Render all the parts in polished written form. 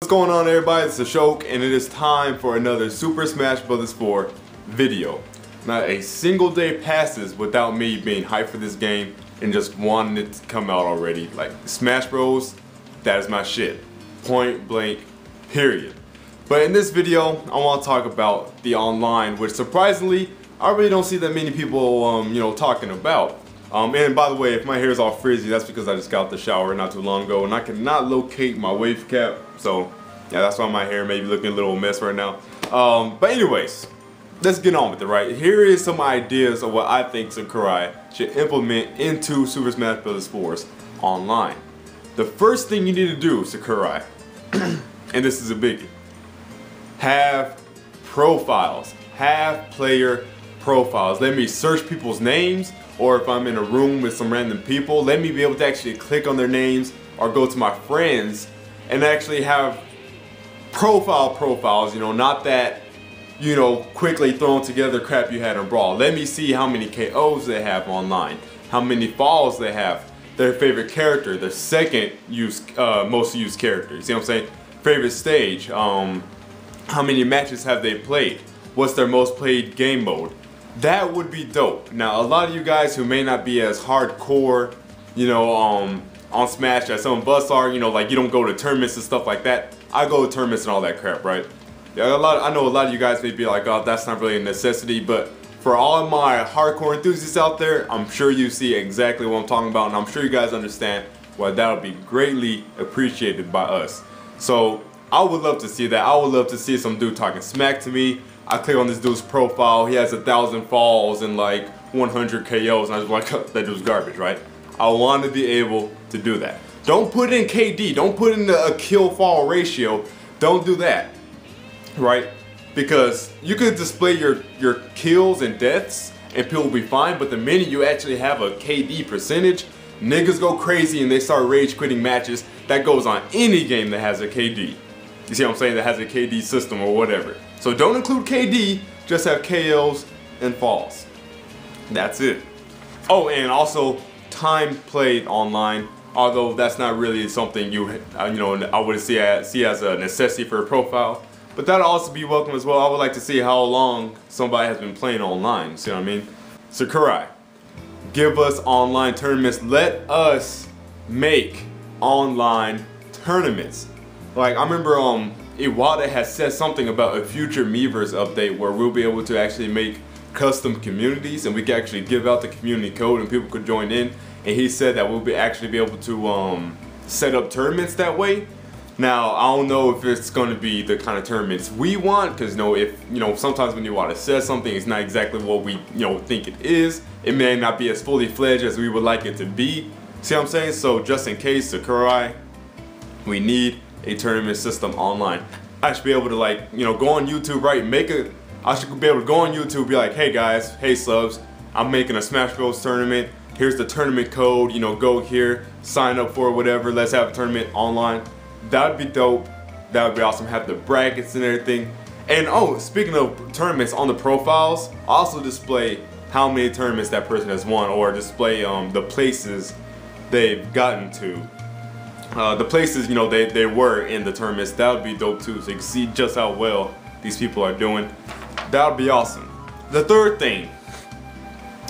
What's going on, everybody? It's Shokio, and it is time for another Super Smash Bros. 4 video. Not a single day passes without me being hyped for this game and just wanting it to come out already. Like, Smash Bros, that is my shit. Point blank, period. But in this video, I want to talk about the online, which surprisingly, I really don't see that many people, talking about. And by the way, if my hair is all frizzy, that's because I just got out the shower not too long ago and I cannot locate my wave cap. So, yeah, that's why my hair may be looking a little mess right now. But anyways, let's get on with it, right? Here is some ideas of what I think Sakurai should implement into Super Smash Bros. 4's online. The first thing you need to do, Sakurai, and this is a biggie, have profiles. Have player profiles. Let me search people's names, or if I'm in a room with some random people, let me be able to actually click on their names or go to my friends and actually have profiles, not that, quickly thrown together crap you had in Brawl. Let me see how many KOs they have online, how many falls they have, their favorite character, their second most used character, you see what I'm saying? Favorite stage, how many matches have they played, what's their most played game mode. That would be dope. Now, a lot of you guys who may not be as hardcore, on Smash as some of us are, like you don't go to tournaments and stuff like that. I go to tournaments and all that crap, right? Yeah, I know a lot of you guys may be like, oh, that's not really a necessity, but for all of my hardcore enthusiasts out there, I'm sure you see exactly what I'm talking about, and I'm sure you guys understand why that would be greatly appreciated by us. So, I would love to see that. I would love to see some dude talking smack to me. I click on this dude's profile, he has 1,000 falls and like 100 KOs, and I was like, that dude's garbage, right? I want to be able to do that. Don't put in KD, don't put in a kill fall ratio, don't do that, right? Because you could display your kills and deaths and people will be fine, but the minute you actually have a KD percentage, niggas go crazy and they start rage quitting matches. That goes on any game that has a KD. You see what I'm saying? That has a KD system or whatever. So don't include KD, just have KOs and falls. That's it. Oh, and also time played online. Although that's not really something I would see as a necessity for a profile. But that'll also be welcome as well. I would like to see how long somebody has been playing online. See what I mean? Sakurai, give us online tournaments. Let us make online tournaments. Like, I remember Iwata has said something about a future Miiverse update where we'll be able to actually make custom communities and we can actually give out the community code and people could join in. And he said that we'll actually be able to set up tournaments that way. Now, I don't know if it's going to be the kind of tournaments we want, because sometimes when Iwata says something, it's not exactly what we think it is. It may not be as fully fledged as we would like it to be. See what I'm saying? So just in case, Sakurai, we need a tournament system online. I should be able to go on YouTube, right? I should be able to go on YouTube, be like, hey guys, hey subs, I'm making a Smash Bros tournament. Here's the tournament code, go here, sign up for whatever, let's have a tournament online. That would be dope. That would be awesome. Have the brackets and everything. And oh, speaking of tournaments, on the profiles, also display how many tournaments that person has won, or display the places they've gotten to. The places they were in the tournaments. That would be dope too, so you can see just how well these people are doing. That would be awesome. The third thing,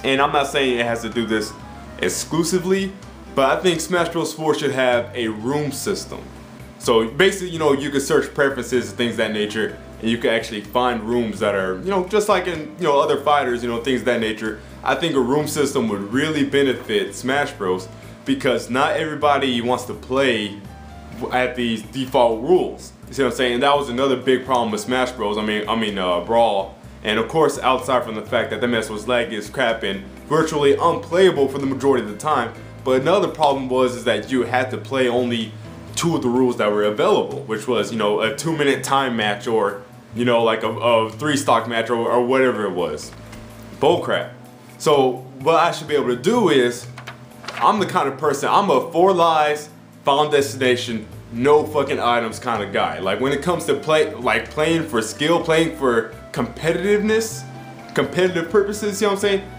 and I'm not saying it has to do this exclusively, but I think Smash Bros. 4 should have a room system. So basically, you can search preferences and things of that nature, and you can actually find rooms that are, just like in other fighters, things of that nature. I think a room system would really benefit Smash Bros. Because not everybody wants to play at these default rules. You see what I'm saying? And that was another big problem with Smash Bros. I mean Brawl. And of course, outside from the fact that the mess was laggy as crap and virtually unplayable for the majority of the time. But another problem was that you had to play only 2 of the rules that were available, which was, a 2-minute time match, or, like a 3-stock match, or whatever it was. Bullcrap. So what I should be able to do is, I'm the kind of person, I'm a 4 lives, final destination, no fucking items kind of guy. Like when it comes to playing for skill, playing for competitiveness, competitive purposes, you know what I'm saying?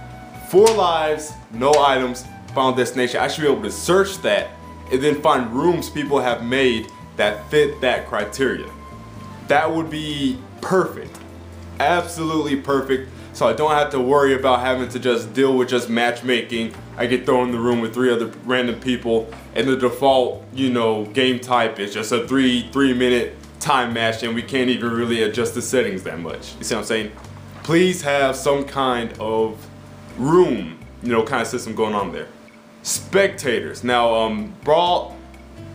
4 lives, no items, final destination. I should be able to search that and then find rooms people have made that fit that criteria. That would be perfect. Absolutely perfect. So I don't have to worry about having to just deal with just matchmaking. I get thrown in the room with 3 other random people, and the default, you know, game type is just a 3-minute time match, and we can't even really adjust the settings that much. You see what I'm saying? Please have some kind of room, you know, kind of system going on there. Spectators. Now, Brawl,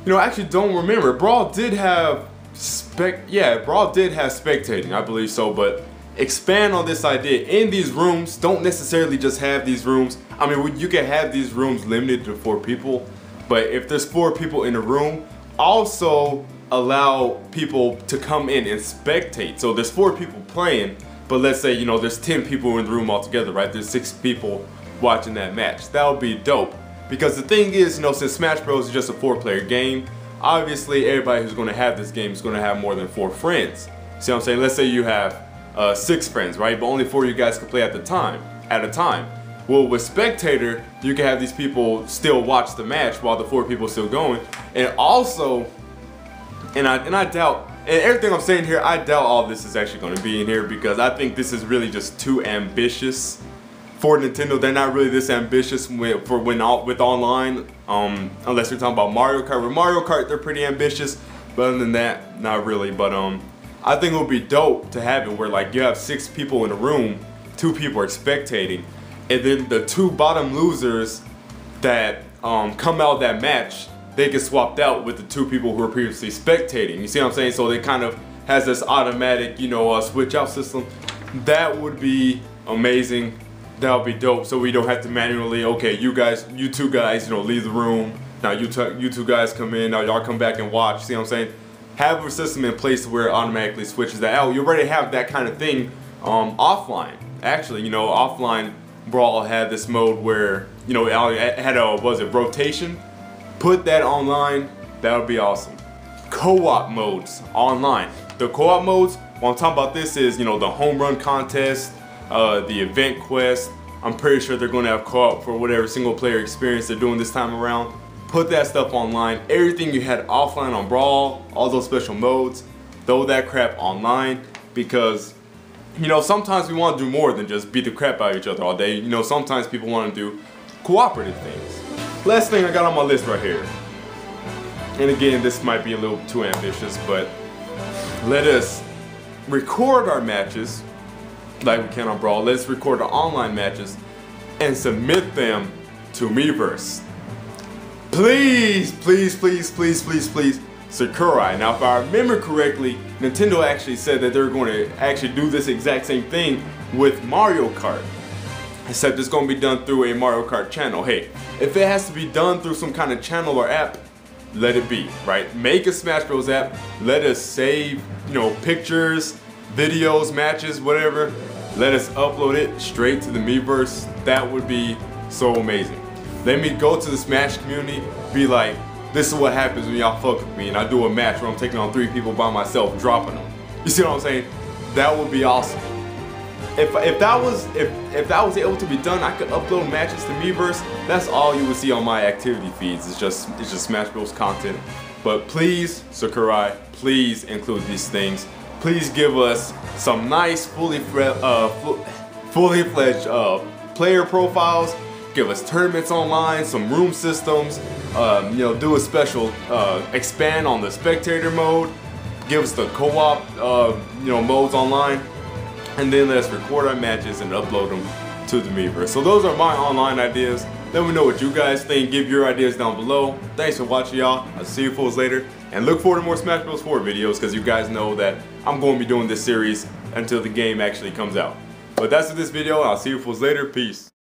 you know, actually don't remember. Brawl did have Brawl did have spectating, I believe so, but expand on this idea. In these rooms, don't necessarily just have these rooms. I mean, you can have these rooms limited to 4 people, but if there's 4 people in a room, also allow people to come in and spectate. So there's 4 people playing, but let's say, you know, there's 10 people in the room altogether, right? There's 6 people watching that match. That would be dope. Because the thing is, you know, since Smash Bros is just a 4-player game, obviously everybody who's going to have this game is going to have more than 4 friends. See what I'm saying? Let's say you have 6 friends, right? But only 4 of you guys can play at a time. Well, with spectator, you can have these people still watch the match while the 4 people are still going. And also, and I doubt, and everything I'm saying here, I doubt all this is actually going to be in here, because I think this is really just too ambitious for Nintendo. They're not really this ambitious with online, unless you're talking about Mario Kart. With Mario Kart, they're pretty ambitious, but other than that, not really. But I think it would be dope to have it where, like, you have 6 people in a room, 2 people are spectating, and then the 2 bottom losers that come out of that match, they get swapped out with the 2 people who were previously spectating. You see what I'm saying? So it kind of has this automatic, you know, switch out system. That would be amazing. That would be dope. So we don't have to manually, okay, you two guys, you know, leave the room. Now you two guys come in. Now y'all come back and watch. See what I'm saying? Have a system in place where it automatically switches that out. You already have that kind of thing offline. Actually, you know, offline Brawl had this mode where, you know, it had a, was it rotation? Put that online. That would be awesome. Co-op modes online. The co-op modes, what I'm talking about this is, you know, the home run contest, the event quest. I'm pretty sure they're going to have co-op for whatever single player experience they're doing this time around. Put that stuff online. Everything you had offline on Brawl, all those special modes, throw that crap online, because, you know, sometimes we want to do more than just beat the crap out of each other all day. You know, sometimes people want to do cooperative things. Last thing I got on my list right here, and again, this might be a little too ambitious, but let us record our matches like we can on Brawl. Let's record our online matches and submit them to Miiverse. Please, please, please, please, please, please, Sakurai. Now, if I remember correctly, Nintendo actually said that they're going to actually do this exact same thing with Mario Kart. Except it's going to be done through a Mario Kart channel. Hey, if it has to be done through some kind of channel or app, let it be, right? Make a Smash Bros app. Let us save, you know, pictures, videos, matches, whatever. Let us upload it straight to the Miiverse. That would be so amazing. Let me go to the Smash community, be like, this is what happens when y'all fuck with me and I do a match where I'm taking on 3 people by myself, dropping them. You see what I'm saying? That would be awesome. If that was able to be done, I could upload matches to Miiverse. That's all you would see on my activity feeds. It's just Smash Bros content. But please, Sakurai, please include these things. Please give us some nice, fully fledged player profiles. Give us tournaments online, some room systems. You know, do a special expand on the spectator mode. Give us the co-op, you know, modes online, and then let's record our matches and upload them to the Miiverse. So those are my online ideas. Let me know what you guys think. Give your ideas down below. Thanks for watching, y'all. I'll see you fools later, and look forward to more Smash Bros. 4 videos, because you guys know that I'm going to be doing this series until the game actually comes out. But that's it for this video. I'll see you fools later. Peace.